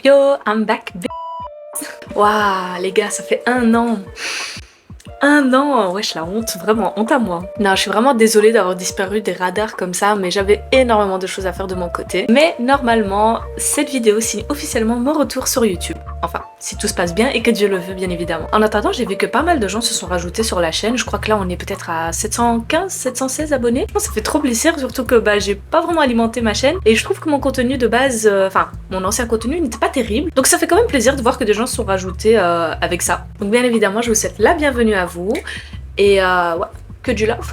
Yo, I'm back. Waouh, les gars, ça fait 1 an. 1 an, wesh, la honte, vraiment, honte à moi. Non, je suis vraiment désolée d'avoir disparu des radars comme ça, mais j'avais énormément de choses à faire de mon côté. Mais normalement, cette vidéo signe officiellement mon retour sur YouTube. Enfin, si tout se passe bien et que Dieu le veut, bien évidemment. En attendant, j'ai vu que pas mal de gens se sont rajoutés sur la chaîne. Je crois que là, on est peut-être à 715, 716 abonnés. Je pense que ça fait trop plaisir, surtout que j'ai pas vraiment alimenté ma chaîne. Et je trouve que mon contenu de base, enfin, mon ancien contenu n'était pas terrible. Donc ça fait quand même plaisir de voir que des gens se sont rajoutés avec ça. Donc bien évidemment, je vous souhaite la bienvenue à vous. Et ouais, que du love.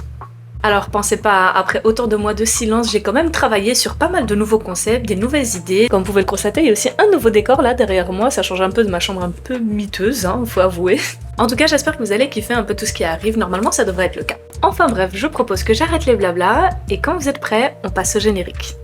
Alors pensez pas, après autant de mois de silence, j'ai quand même travaillé sur pas mal de nouveaux concepts, des nouvelles idées. Comme vous pouvez le constater, il y a aussi un nouveau décor là derrière moi, ça change un peu de ma chambre un peu miteuse, hein, faut avouer. En tout cas, j'espère que vous allez kiffer un peu tout ce qui arrive, normalement ça devrait être le cas. Enfin bref, je propose que j'arrête les blabla, et quand vous êtes prêts, on passe au générique.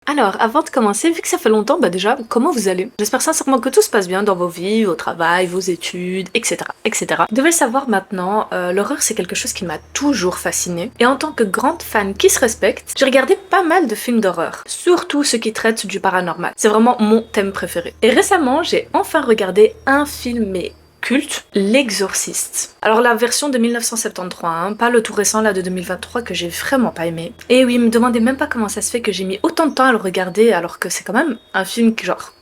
Alors, avant de commencer, vu que ça fait longtemps, déjà, comment vous allez? J'espère sincèrement que tout se passe bien dans vos vies, au travail, vos études, etc. etc. Vous devez le savoir maintenant, l'horreur c'est quelque chose qui m'a toujours fascinée. Et en tant que grande fan qui se respecte, j'ai regardé pas mal de films d'horreur, surtout ceux qui traitent du paranormal. C'est vraiment mon thème préféré. Et récemment, j'ai enfin regardé un film culte, L'Exorciste. Alors la version de 1973, hein, pas le tout récent là de 2023 que j'ai vraiment pas aimé. Et oui, me demandez même pas comment ça se fait que j'ai mis autant de temps à le regarder alors que c'est quand même un film qui genre...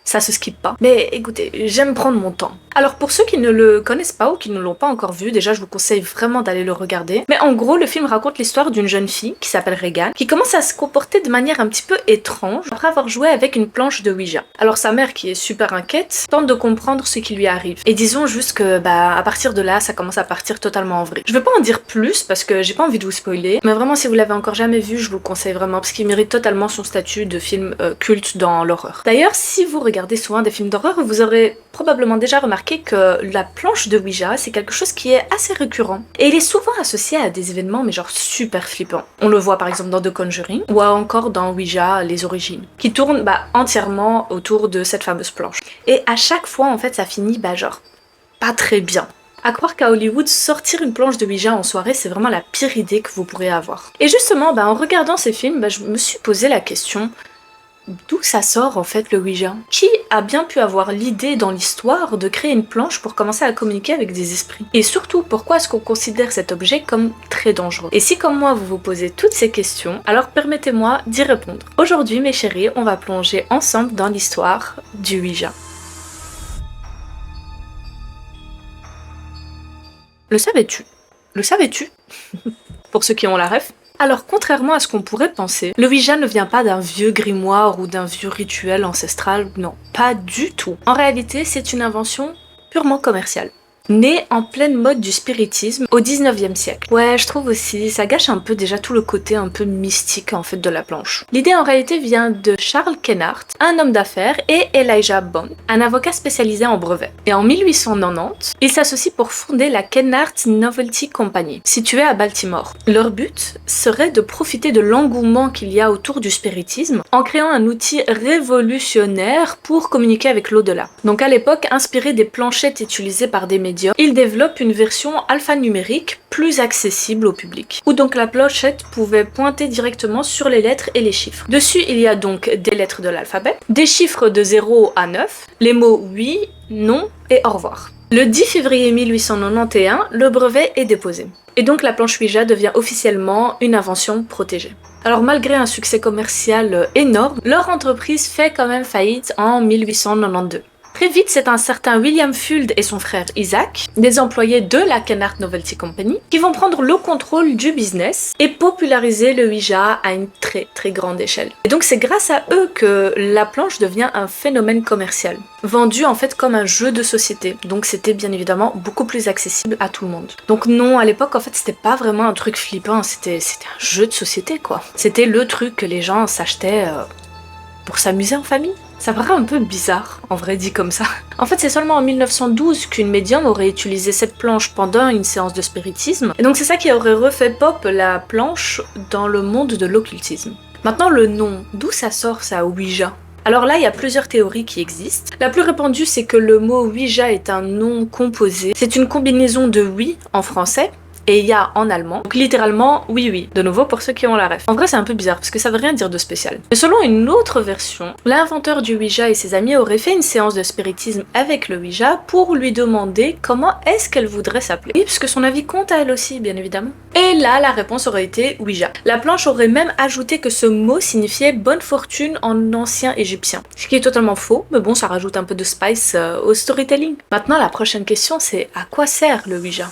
ça se skip pas. Mais écoutez, j'aime prendre mon temps. Alors pour ceux qui ne le connaissent pas ou qui ne l'ont pas encore vu, déjà je vous conseille vraiment d'aller le regarder. Mais en gros, le film raconte l'histoire d'une jeune fille qui s'appelle Regan, qui commence à se comporter de manière un petit peu étrange après avoir joué avec une planche de Ouija. Alors sa mère, qui est super inquiète, tente de comprendre ce qui lui arrive. Et disons juste que à partir de là, ça commence à partir totalement en vrille. Je vais pas en dire plus parce que j'ai pas envie de vous spoiler, mais vraiment si vous l'avez encore jamais vu, je vous le conseille vraiment parce qu'il mérite totalement son statut de film culte dans l'horreur. D'ailleurs, si vous regardez souvent des films d'horreur, vous aurez probablement déjà remarqué que la planche de Ouija, c'est quelque chose qui est assez récurrent. Et il est souvent associé à des événements, mais genre super flippants. On le voit par exemple dans The Conjuring, ou encore dans Ouija, les origines, qui tournent entièrement autour de cette fameuse planche. Et à chaque fois, en fait, ça finit, genre, pas très bien. À croire qu'à Hollywood, sortir une planche de Ouija en soirée, c'est vraiment la pire idée que vous pourrez avoir. Et justement, en regardant ces films, je me suis posé la question... d'où ça sort en fait le Ouija? Qui a bien pu avoir l'idée dans l'histoire de créer une planche pour commencer à communiquer avec des esprits? Et surtout, pourquoi est-ce qu'on considère cet objet comme très dangereux? Et si comme moi vous vous posez toutes ces questions, alors permettez-moi d'y répondre. Aujourd'hui mes chéris, on va plonger ensemble dans l'histoire du Ouija. Le savais-tu? Le savais-tu? Pour ceux qui ont la ref. Alors, contrairement à ce qu'on pourrait penser, le Ouija ne vient pas d'un vieux grimoire ou d'un vieux rituel ancestral, non, pas du tout. En réalité, c'est une invention purement commerciale. Né en pleine mode du spiritisme au 19e siècle. Ouais, je trouve aussi, ça gâche un peu déjà tout le côté un peu mystique en fait de la planche. L'idée en réalité vient de Charles Kennard, un homme d'affaires, et Elijah Bond, un avocat spécialisé en brevets. Et en 1890, ils s'associent pour fonder la Kennard Novelty Company, située à Baltimore. Leur but serait de profiter de l'engouement qu'il y a autour du spiritisme en créant un outil révolutionnaire pour communiquer avec l'au-delà. Donc à l'époque, inspiré des planchettes utilisées par des médias, il développe une version alphanumérique plus accessible au public, où donc la planchette pouvait pointer directement sur les lettres et les chiffres. Dessus, il y a donc des lettres de l'alphabet, des chiffres de 0 à 9, les mots oui, non et au revoir. Le 10 février 1891, le brevet est déposé. Et donc la planche Ouija devient officiellement une invention protégée. Alors malgré un succès commercial énorme, leur entreprise fait quand même faillite en 1892. Très vite, c'est un certain William Fuld et son frère Isaac, des employés de la Kennard Novelty Company, qui vont prendre le contrôle du business et populariser le Ouija à une très très grande échelle. Et donc c'est grâce à eux que la planche devient un phénomène commercial, vendu en fait comme un jeu de société. Donc c'était bien évidemment beaucoup plus accessible à tout le monde. Donc non, à l'époque en fait c'était pas vraiment un truc flippant, c'était un jeu de société quoi. C'était le truc que les gens s'achetaient pour s'amuser en famille. Ça paraît un peu bizarre, en vrai dit comme ça. En fait, c'est seulement en 1912 qu'une médium aurait utilisé cette planche pendant une séance de spiritisme. Et donc c'est ça qui aurait refait pop la planche dans le monde de l'occultisme. Maintenant, le nom, d'où ça sort ça, Ouija? Alors là, il y a plusieurs théories qui existent. La plus répandue, c'est que le mot Ouija est un nom composé. C'est une combinaison de oui en français et ya en allemand. Donc littéralement, oui oui, de nouveau pour ceux qui ont la ref. En vrai c'est un peu bizarre parce que ça veut rien dire de spécial. Mais selon une autre version, l'inventeur du Ouija et ses amis auraient fait une séance de spiritisme avec le Ouija pour lui demander comment est-ce qu'elle voudrait s'appeler. Oui, parce que son avis compte à elle aussi, bien évidemment. Et là, la réponse aurait été Ouija. La planche aurait même ajouté que ce mot signifiait bonne fortune en ancien égyptien. Ce qui est totalement faux, mais bon, ça rajoute un peu de spice au storytelling. Maintenant, la prochaine question, c'est à quoi sert le Ouija?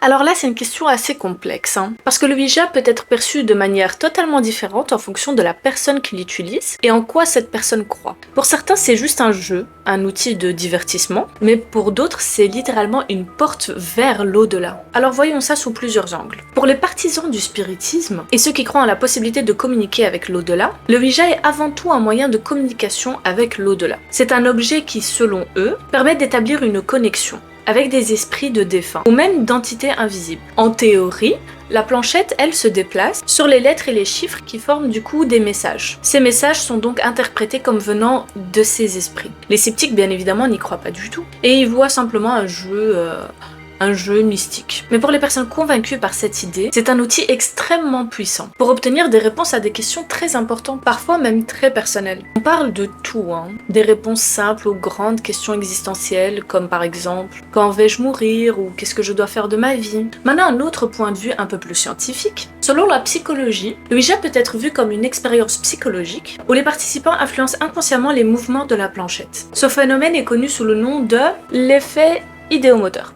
Alors là, c'est une question assez complexe, parce que le Ouija peut être perçu de manière totalement différente en fonction de la personne qui l'utilise et en quoi cette personne croit. Pour certains, c'est juste un jeu, un outil de divertissement, mais pour d'autres, c'est littéralement une porte vers l'au-delà. Alors voyons ça sous plusieurs angles. Pour les partisans du spiritisme et ceux qui croient en la possibilité de communiquer avec l'au-delà, le Ouija est avant tout un moyen de communication avec l'au-delà. C'est un objet qui, selon eux, permet d'établir une connexion avec des esprits de défunts, ou même d'entités invisibles. En théorie, la planchette, elle, se déplace sur les lettres et les chiffres qui forment du coup des messages. Ces messages sont donc interprétés comme venant de ces esprits. Les sceptiques, bien évidemment, n'y croient pas du tout, et ils voient simplement un jeu mystique. Mais pour les personnes convaincues par cette idée, c'est un outil extrêmement puissant pour obtenir des réponses à des questions très importantes, parfois même très personnelles. On parle de tout, des réponses simples aux grandes questions existentielles, comme par exemple « Quand vais-je mourir ?» ou « Qu'est-ce que je dois faire de ma vie ?» Maintenant, un autre point de vue un peu plus scientifique. Selon la psychologie, le Ouija peut être vu comme une expérience psychologique où les participants influencent inconsciemment les mouvements de la planchette. Ce phénomène est connu sous le nom de l'effet idéomoteur.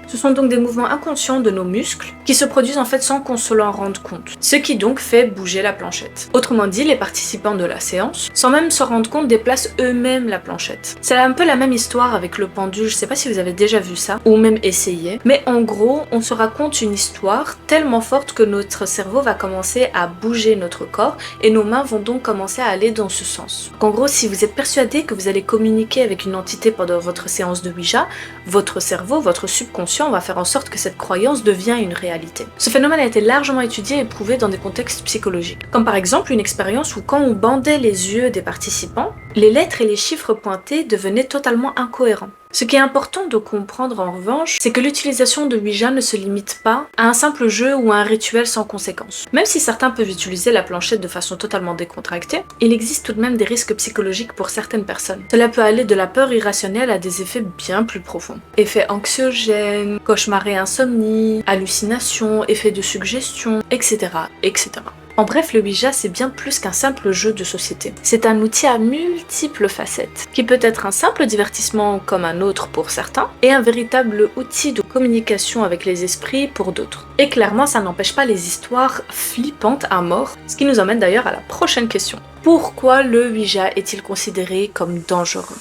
Ce sont donc des mouvements inconscients de nos muscles qui se produisent en fait sans qu'on se l'en rende compte, ce qui donc fait bouger la planchette. Autrement dit, les participants de la séance, sans même se rendre compte, déplacent eux-mêmes la planchette. C'est un peu la même histoire avec le pendule, je sais pas si vous avez déjà vu ça, ou même essayé, mais en gros, on se raconte une histoire tellement forte que notre cerveau va commencer à bouger notre corps et nos mains vont donc commencer à aller dans ce sens. Donc en gros, si vous êtes persuadé que vous allez communiquer avec une entité pendant votre séance de Ouija, votre cerveau, votre subconscient va faire en sorte que cette croyance devient une réalité. Ce phénomène a été largement étudié et prouvé dans des contextes psychologiques. Comme par exemple une expérience où quand on bandait les yeux des participants, les lettres et les chiffres pointés devenaient totalement incohérents. Ce qui est important de comprendre en revanche, c'est que l'utilisation de Ouija ne se limite pas à un simple jeu ou à un rituel sans conséquence. Même si certains peuvent utiliser la planchette de façon totalement décontractée, il existe tout de même des risques psychologiques pour certaines personnes. Cela peut aller de la peur irrationnelle à des effets bien plus profonds. Effets anxiogènes, cauchemars et insomnie, hallucinations, effets de suggestion, etc. etc. En bref, le Ouija, c'est bien plus qu'un simple jeu de société. C'est un outil à multiples facettes, qui peut être un simple divertissement comme un autre pour certains, et un véritable outil de communication avec les esprits pour d'autres. Et clairement, ça n'empêche pas les histoires flippantes à mort, ce qui nous emmène d'ailleurs à la prochaine question. Pourquoi le Ouija est-il considéré comme dangereux ?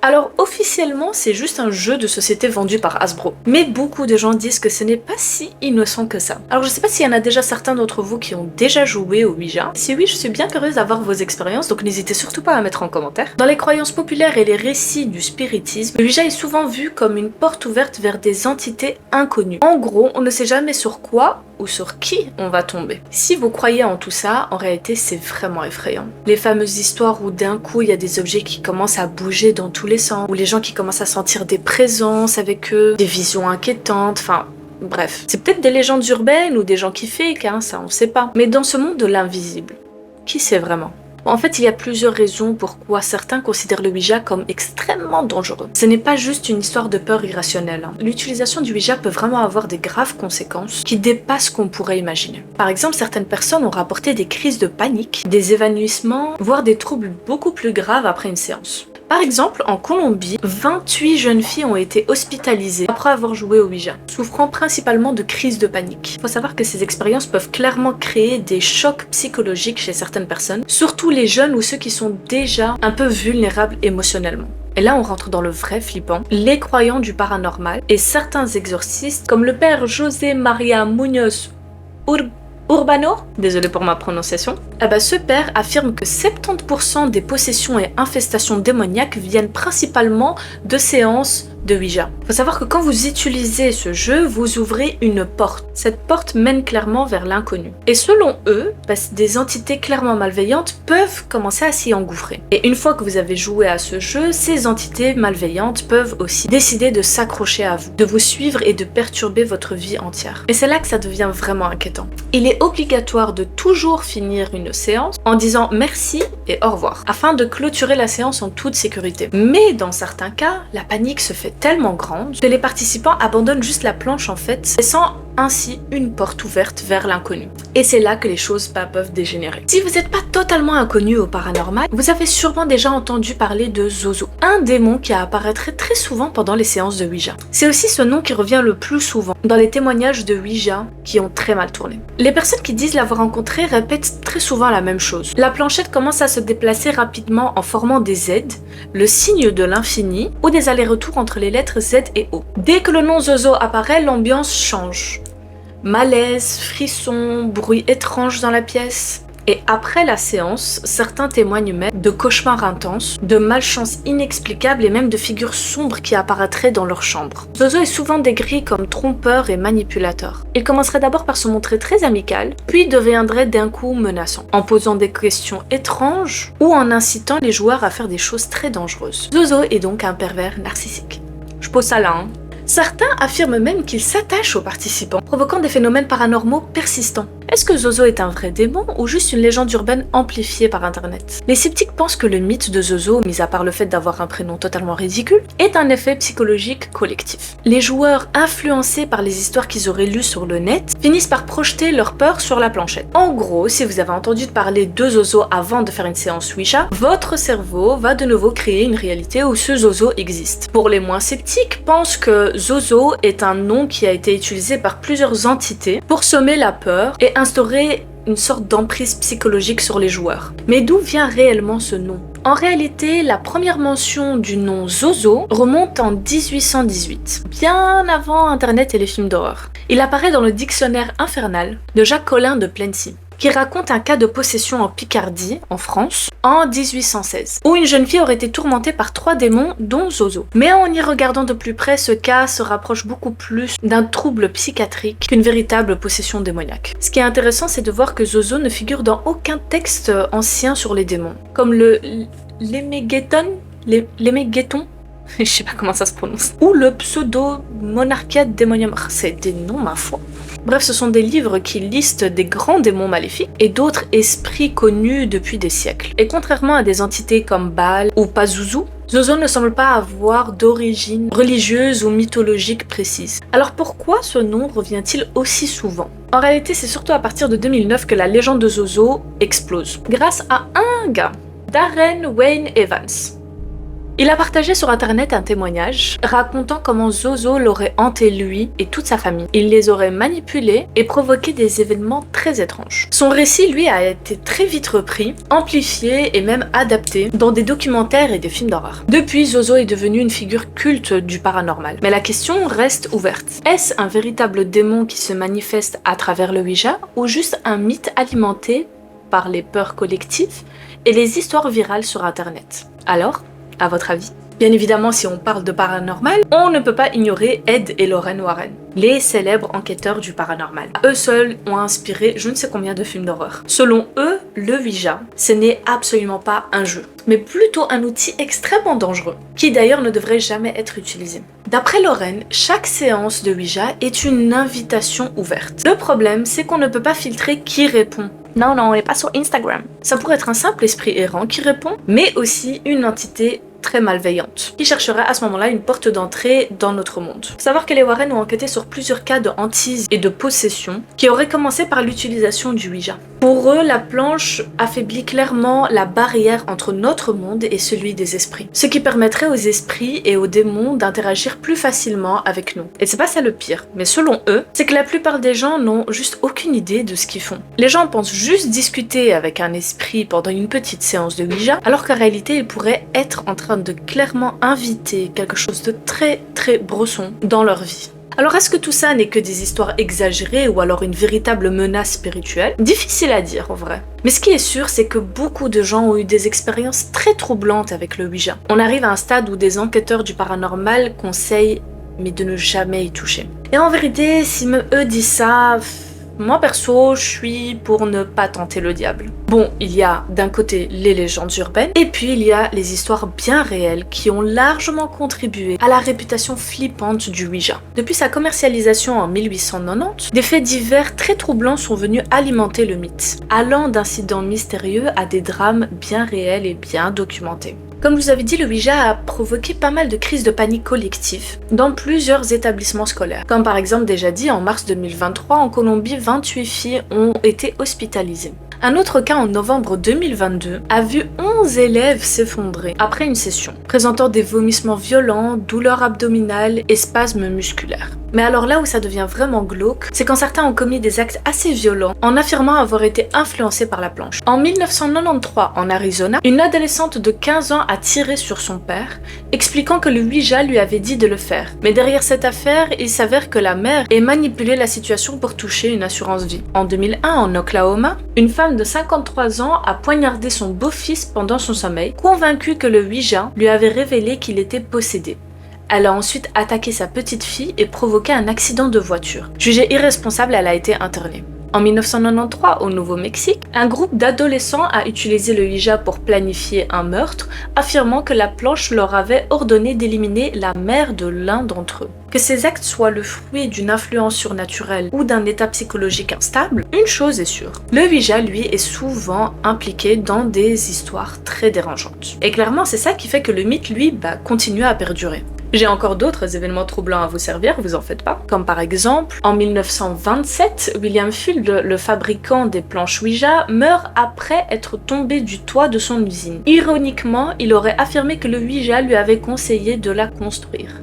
Alors officiellement, c'est juste un jeu de société vendu par Hasbro. Mais beaucoup de gens disent que ce n'est pas si innocent que ça. Alors je sais pas s'il y en a déjà certains d'entre vous qui ont déjà joué au Ouija. Si oui, je suis bien curieuse d'avoir vos expériences, donc n'hésitez surtout pas à mettre en commentaire. Dans les croyances populaires et les récits du spiritisme, le Ouija est souvent vu comme une porte ouverte vers des entités inconnues. En gros, on ne sait jamais sur quoi ou sur qui on va tomber. Si vous croyez en tout ça, en réalité c'est vraiment effrayant. Les fameuses histoires où d'un coup il y a des objets qui commencent à bouger dans tous les sens, ou les gens qui commencent à sentir des présences avec eux, des visions inquiétantes, enfin bref. C'est peut-être des légendes urbaines ou des gens qui fake, ça on sait pas. Mais dans ce monde de l'invisible, qui sait vraiment ? En fait, il y a plusieurs raisons pourquoi certains considèrent le Ouija comme extrêmement dangereux. Ce n'est pas juste une histoire de peur irrationnelle. L'utilisation du Ouija peut vraiment avoir des graves conséquences qui dépassent ce qu'on pourrait imaginer. Par exemple, certaines personnes ont rapporté des crises de panique, des évanouissements, voire des troubles beaucoup plus graves après une séance. Par exemple, en Colombie, 28 jeunes filles ont été hospitalisées après avoir joué au Ouija, souffrant principalement de crises de panique. Il faut savoir que ces expériences peuvent clairement créer des chocs psychologiques chez certaines personnes, surtout les jeunes ou ceux qui sont déjà un peu vulnérables émotionnellement. Et là, on rentre dans le vrai flippant. Les croyants du paranormal et certains exorcistes, comme le père José María Muñoz Urbano, désolé pour ma prononciation, ce père affirme que 70% des possessions et infestations démoniaques viennent principalement de séances de Ouija. Il faut savoir que quand vous utilisez ce jeu, vous ouvrez une porte. Cette porte mène clairement vers l'inconnu. Et selon eux, des entités clairement malveillantes peuvent commencer à s'y engouffrer. Et une fois que vous avez joué à ce jeu, ces entités malveillantes peuvent aussi décider de s'accrocher à vous, de vous suivre et de perturber votre vie entière. Et c'est là que ça devient vraiment inquiétant. Il est obligatoire de toujours finir une séance en disant merci et au revoir, afin de clôturer la séance en toute sécurité. Mais dans certains cas, la panique se fait tellement grande que les participants abandonnent juste la planche en fait, laissant ainsi une porte ouverte vers l'inconnu. Et c'est là que les choses peuvent dégénérer. Si vous n'êtes pas totalement inconnu au paranormal, vous avez sûrement déjà entendu parler de Zozo, un démon qui apparaîtrait très souvent pendant les séances de Ouija. C'est aussi ce nom qui revient le plus souvent dans les témoignages de Ouija qui ont très mal tourné. Les personnes qui disent l'avoir rencontré répètent très souvent la même chose. La planchette commence à se déplacer rapidement en formant des Z, le signe de l'infini, ou des allers-retours entre les lettres Z et O. Dès que le nom Zozo apparaît, l'ambiance change. Malaise, frissons, bruit étrange dans la pièce. Et après la séance, certains témoignent même de cauchemars intenses, de malchance inexplicables et même de figures sombres qui apparaîtraient dans leur chambre. Zozo est souvent décrit comme trompeur et manipulateur. Il commencerait d'abord par se montrer très amical, puis deviendrait d'un coup menaçant, en posant des questions étranges ou en incitant les joueurs à faire des choses très dangereuses. Zozo est donc un pervers narcissique. Je pose ça là, hein. Certains affirment même qu'il s'attache aux participants, provoquant des phénomènes paranormaux persistants. Est-ce que Zozo est un vrai démon ou juste une légende urbaine amplifiée par internet? Les sceptiques pensent que le mythe de Zozo, mis à part le fait d'avoir un prénom totalement ridicule, est un effet psychologique collectif. Les joueurs, influencés par les histoires qu'ils auraient lues sur le net, finissent par projeter leur peur sur la planchette. En gros, si vous avez entendu parler de Zozo avant de faire une séance Ouija, votre cerveau va de nouveau créer une réalité où ce Zozo existe. Pour les moins sceptiques, pensent que Zozo est un nom qui a été utilisé par plusieurs entités pour semer la peur et instaurer une sorte d'emprise psychologique sur les joueurs. Mais d'où vient réellement ce nom? En réalité, la première mention du nom Zozo remonte en 1818, bien avant Internet et les films d'horreur. Il apparaît dans le dictionnaire infernal de Jacques Collin de Plancy, qui raconte un cas de possession en Picardie, en France, en 1816, où une jeune fille aurait été tourmentée par 3 démons, dont Zozo. Mais en y regardant de plus près, ce cas se rapproche beaucoup plus d'un trouble psychiatrique qu'une véritable possession démoniaque. Ce qui est intéressant, c'est de voir que Zozo ne figure dans aucun texte ancien sur les démons, comme le Lémégéton, je sais pas comment ça se prononce, ou le Pseudo-Monarchia Demonium. C'est des noms, ma foi. Bref, ce sont des livres qui listent des grands démons maléfiques et d'autres esprits connus depuis des siècles. Et contrairement à des entités comme Baal ou Pazuzu, Zozo ne semble pas avoir d'origine religieuse ou mythologique précise. Alors pourquoi ce nom revient-il aussi souvent? En réalité, c'est surtout à partir de 2009 que la légende de Zozo explose, grâce à un gars, Darren Wayne Evans. Il a partagé sur internet un témoignage racontant comment Zozo l'aurait hanté lui et toute sa famille. Il les aurait manipulés et provoqué des événements très étranges. Son récit, lui, a été très vite repris, amplifié et même adapté dans des documentaires et des films d'horreur. Depuis, Zozo est devenu une figure culte du paranormal. Mais la question reste ouverte. Est-ce un véritable démon qui se manifeste à travers le Ouija ou juste un mythe alimenté par les peurs collectives et les histoires virales sur internet? Alors, à votre avis? Bien évidemment, si on parle de paranormal, on ne peut pas ignorer Ed et Lorraine Warren, les célèbres enquêteurs du paranormal. Eux seuls ont inspiré je ne sais combien de films d'horreur. Selon eux, le Ouija, ce n'est absolument pas un jeu, mais plutôt un outil extrêmement dangereux, qui d'ailleurs ne devrait jamais être utilisé. D'après Lorraine, chaque séance de Ouija est une invitation ouverte. Le problème, c'est qu'on ne peut pas filtrer qui répond Non, non, on n'est pas sur Instagram. Ça pourrait être un simple esprit errant qui répond, mais aussi une entité très malveillante, qui chercherait à ce moment-là une porte d'entrée dans notre monde. Faut savoir que les Warren ont enquêté sur plusieurs cas de hantise et de possession qui auraient commencé par l'utilisation du Ouija. Pour eux, la planche affaiblit clairement la barrière entre notre monde et celui des esprits, ce qui permettrait aux esprits et aux démons d'interagir plus facilement avec nous. Et c'est pas ça le pire, mais selon eux, c'est que la plupart des gens n'ont juste aucune idée de ce qu'ils font. Les gens pensent juste discuter avec un esprit pendant une petite séance de Ouija, alors qu'en réalité, ils pourraient être en train de clairement inviter quelque chose de très bresson dans leur vie. Alors est-ce que tout ça n'est que des histoires exagérées ou alors une véritable menace spirituelle? Difficile à dire en vrai. Mais ce qui est sûr, c'est que beaucoup de gens ont eu des expériences très troublantes avec le Ouija. On arrive à un stade où des enquêteurs du paranormal conseillent mais de ne jamais y toucher. Et en vérité, si même eux disent ça, moi perso, je suis pour ne pas tenter le diable. Bon, il y a d'un côté les légendes urbaines, et puis il y a les histoires bien réelles qui ont largement contribué à la réputation flippante du Ouija. Depuis sa commercialisation en 1890, des faits divers très troublants sont venus alimenter le mythe, allant d'incidents mystérieux à des drames bien réels et bien documentés. Comme je vous avais dit, le Ouija a provoqué pas mal de crises de panique collective dans plusieurs établissements scolaires. Comme par exemple déjà dit, en mars 2023, en Colombie, 28 filles ont été hospitalisées. Un autre cas en novembre 2022 a vu 11 élèves s'effondrer après une session, présentant des vomissements violents, douleurs abdominales et spasmes musculaires. Mais alors là où ça devient vraiment glauque, c'est quand certains ont commis des actes assez violents en affirmant avoir été influencés par la planche. En 1993, en Arizona, une adolescente de 15 ans a tiré sur son père, expliquant que le Ouija lui avait dit de le faire. Mais derrière cette affaire, il s'avère que la mère ait manipulé la situation pour toucher une assurance vie. En 2001, en Oklahoma, une femme de 53 ans a poignardé son beau-fils pendant son sommeil, convaincue que le Ouija lui avait révélé qu'il était possédé. Elle a ensuite attaqué sa petite fille et provoqué un accident de voiture. Jugée irresponsable, elle a été internée. En 1993, au Nouveau-Mexique, un groupe d'adolescents a utilisé le Ouija pour planifier un meurtre, affirmant que la planche leur avait ordonné d'éliminer la mère de l'un d'entre eux. Que ces actes soient le fruit d'une influence surnaturelle ou d'un état psychologique instable, une chose est sûre. Le Ouija, lui, est souvent impliqué dans des histoires très dérangeantes. Et clairement, c'est ça qui fait que le mythe, lui, continue à perdurer. J'ai encore d'autres événements troublants à vous servir, vous en faites pas. Comme par exemple, en 1927, William Field, le fabricant des planches Ouija, meurt après être tombé du toit de son usine. Ironiquement, il aurait affirmé que le Ouija lui avait conseillé de la construire.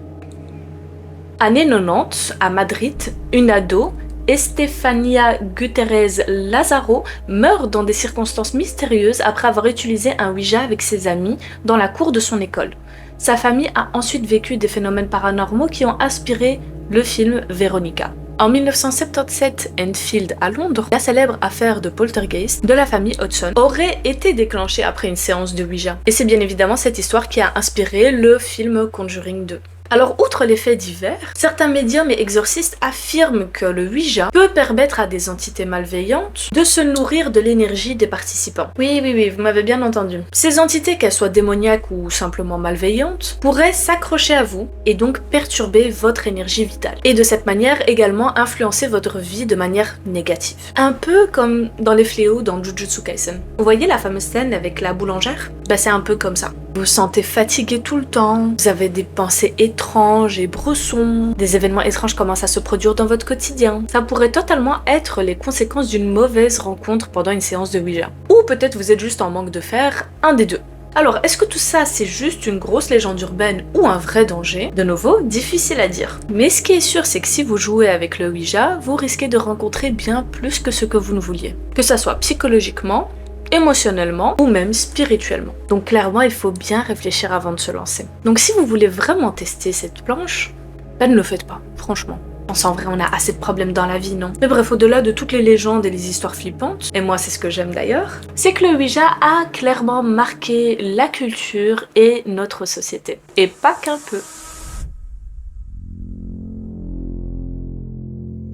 Année 90, à Madrid, une ado, Estefania Gutiérrez Lazaro, meurt dans des circonstances mystérieuses après avoir utilisé un Ouija avec ses amis dans la cour de son école. Sa famille a ensuite vécu des phénomènes paranormaux qui ont inspiré le film Veronica. En 1977, Enfield à Londres, la célèbre affaire de poltergeist de la famille Hodgson aurait été déclenchée après une séance de Ouija. Et c'est bien évidemment cette histoire qui a inspiré le film Conjuring 2. Alors, outre les faits divers, certains médiums et exorcistes affirment que le Ouija peut permettre à des entités malveillantes de se nourrir de l'énergie des participants. Oui, vous m'avez bien entendu. Ces entités, qu'elles soient démoniaques ou simplement malveillantes, pourraient s'accrocher à vous et donc perturber votre énergie vitale. Et de cette manière également influencer votre vie de manière négative. Un peu comme dans les fléaux dans Jujutsu Kaisen. Vous voyez la fameuse scène avec la boulangère? C'est un peu comme ça. Vous vous sentez fatigué tout le temps, vous avez des pensées étranges et bressons, des événements étranges commencent à se produire dans votre quotidien. Ça pourrait totalement être les conséquences d'une mauvaise rencontre pendant une séance de Ouija. Ou peut-être vous êtes juste en manque de fer, un des deux. Alors, est-ce que tout ça c'est juste une grosse légende urbaine ou un vrai danger? De nouveau, difficile à dire. Mais ce qui est sûr, c'est que si vous jouez avec le Ouija, vous risquez de rencontrer bien plus que ce que vous ne vouliez. Que ça soit psychologiquement, émotionnellement ou même spirituellement. Donc clairement, il faut bien réfléchir avant de se lancer. Donc si vous voulez vraiment tester cette planche, ne le faites pas, franchement. En vrai, on a assez de problèmes dans la vie, non? Mais bref, au-delà de toutes les légendes et les histoires flippantes, et moi c'est ce que j'aime d'ailleurs, c'est que le Ouija a clairement marqué la culture et notre société. Et pas qu'un peu.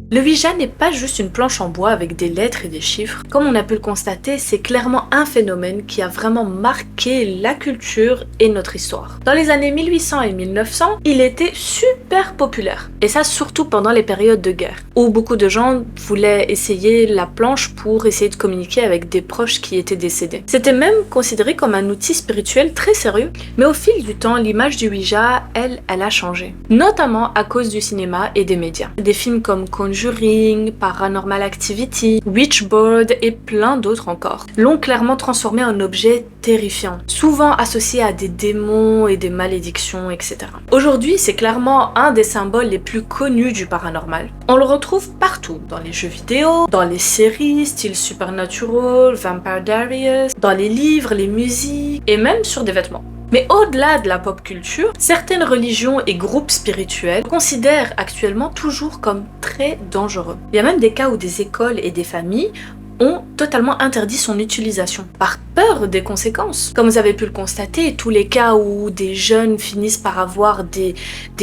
Le Ouija n'est pas juste une planche en bois avec des lettres et des chiffres. Comme on a pu le constater, c'est clairement un phénomène qui a vraiment marqué la culture et notre histoire. Dans les années 1800 et 1900, il était super populaire. Et ça surtout pendant les périodes de guerre, où beaucoup de gens voulaient essayer la planche pour essayer de communiquer avec des proches qui étaient décédés. C'était même considéré comme un outil spirituel très sérieux, mais au fil du temps, l'image du Ouija, elle a changé. Notamment à cause du cinéma et des médias. Des films comme Conjuring, Paranormal Activity, Witchboard et plein d'autres encore l'ont clairement transformé en objet terrifiant, souvent associé à des démons et des malédictions, etc. Aujourd'hui, c'est clairement un des symboles les plus connus du paranormal. On le retrouve partout, dans les jeux vidéo, dans les séries style Supernatural, Vampire Diaries, dans les livres, les musiques et même sur des vêtements. Mais au-delà de la pop culture, certaines religions et groupes spirituels considèrent actuellement toujours comme très dangereux. Il y a même des cas où des écoles et des familles ont totalement interdit son utilisation, par peur des conséquences. Comme vous avez pu le constater, tous les cas où des jeunes finissent par avoir des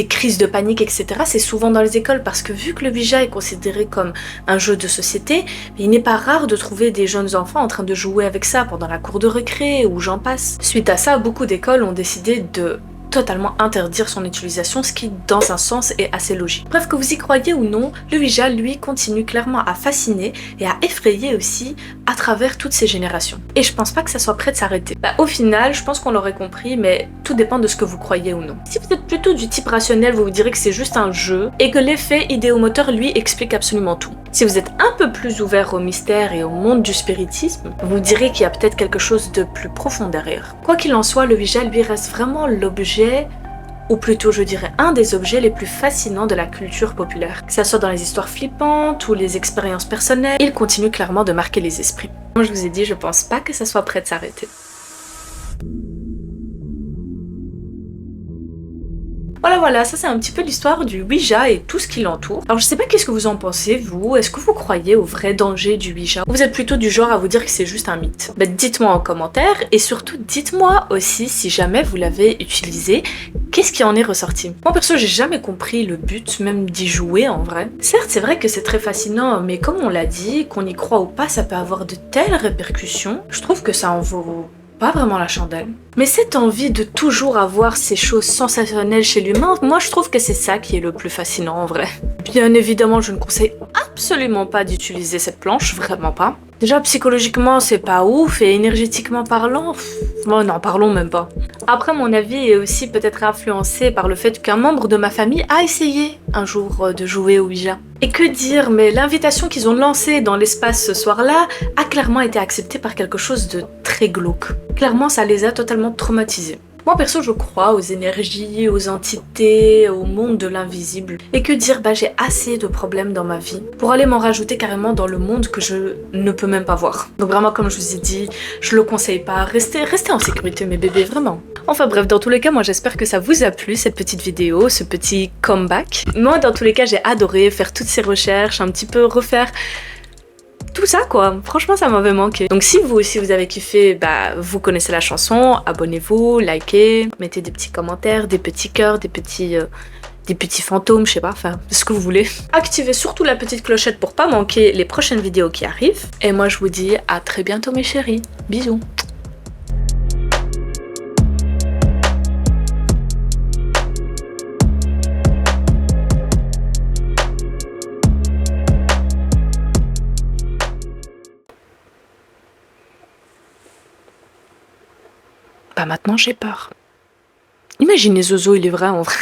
crises de panique, etc., c'est souvent dans les écoles, parce que vu que le Ouija est considéré comme un jeu de société, il n'est pas rare de trouver des jeunes enfants en train de jouer avec ça pendant la cour de récré, ou j'en passe. Suite à ça, beaucoup d'écoles ont décidé de totalement interdire son utilisation, ce qui dans un sens est assez logique. Bref, que vous y croyez ou non, le Ouija lui continue clairement à fasciner et à effrayer aussi à travers toutes ces générations. Et je pense pas que ça soit prêt de s'arrêter. Au final, je pense qu'on l'aurait compris, mais tout dépend de ce que vous croyez ou non. Si vous êtes plutôt du type rationnel, vous direz que c'est juste un jeu et que l'effet idéomoteur lui explique absolument tout. Si vous êtes un peu plus ouvert au mystère et au monde du spiritisme, vous direz qu'il y a peut-être quelque chose de plus profond derrière. Quoi qu'il en soit, le Ouija lui reste vraiment l'objet, ou plutôt je dirais un des objets les plus fascinants de la culture populaire. Que ça soit dans les histoires flippantes ou les expériences personnelles, il continue clairement de marquer les esprits. Comme je vous ai dit, je pense pas que ça soit prêt de s'arrêter. Voilà, ça c'est un petit peu l'histoire du Ouija et tout ce qui l'entoure. Alors je sais pas qu'est-ce que vous en pensez, vous? Est-ce que vous croyez au vrai danger du Ouija? Ou vous êtes plutôt du genre à vous dire que c'est juste un mythe? Dites-moi en commentaire et surtout dites-moi aussi si jamais vous l'avez utilisé, qu'est-ce qui en est ressorti? Moi perso j'ai jamais compris le but même d'y jouer en vrai. Certes c'est vrai que c'est très fascinant, mais comme on l'a dit, qu'on y croit ou pas, ça peut avoir de telles répercussions. Je trouve que ça en vaut pas vraiment la chandelle. Mais cette envie de toujours avoir ces choses sensationnelles chez l'humain, moi je trouve que c'est ça qui est le plus fascinant en vrai. Bien évidemment, je ne conseille absolument pas d'utiliser cette planche, vraiment pas. Déjà psychologiquement c'est pas ouf et énergétiquement parlant, bon non, parlons même pas. Après mon avis est aussi peut-être influencé par le fait qu'un membre de ma famille a essayé un jour de jouer au Ouija. Et que dire, mais l'invitation qu'ils ont lancée dans l'espace ce soir-là a clairement été acceptée par quelque chose de très glauque. Clairement ça les a totalement traumatisés. Moi perso je crois aux énergies, aux entités, au monde de l'invisible. Et que dire, j'ai assez de problèmes dans ma vie pour aller m'en rajouter carrément dans le monde que je ne peux même pas voir. Donc vraiment comme je vous ai dit, je le conseille pas, restez en sécurité mes bébés, vraiment. Enfin bref, dans tous les cas, moi j'espère que ça vous a plu cette petite vidéo, ce petit comeback. Moi dans tous les cas j'ai adoré faire toutes ces recherches, un petit peu refaire tout ça quoi, franchement ça m'avait manqué. Donc si vous aussi vous avez kiffé, vous connaissez la chanson, abonnez-vous, likez, mettez des petits commentaires, des petits cœurs, des petits fantômes, je sais pas, enfin ce que vous voulez. Activez surtout la petite clochette pour pas manquer les prochaines vidéos qui arrivent. Et moi je vous dis à très bientôt mes chéris, bisous. Maintenant j'ai peur. Imaginez Zozo, il est vrai en vrai.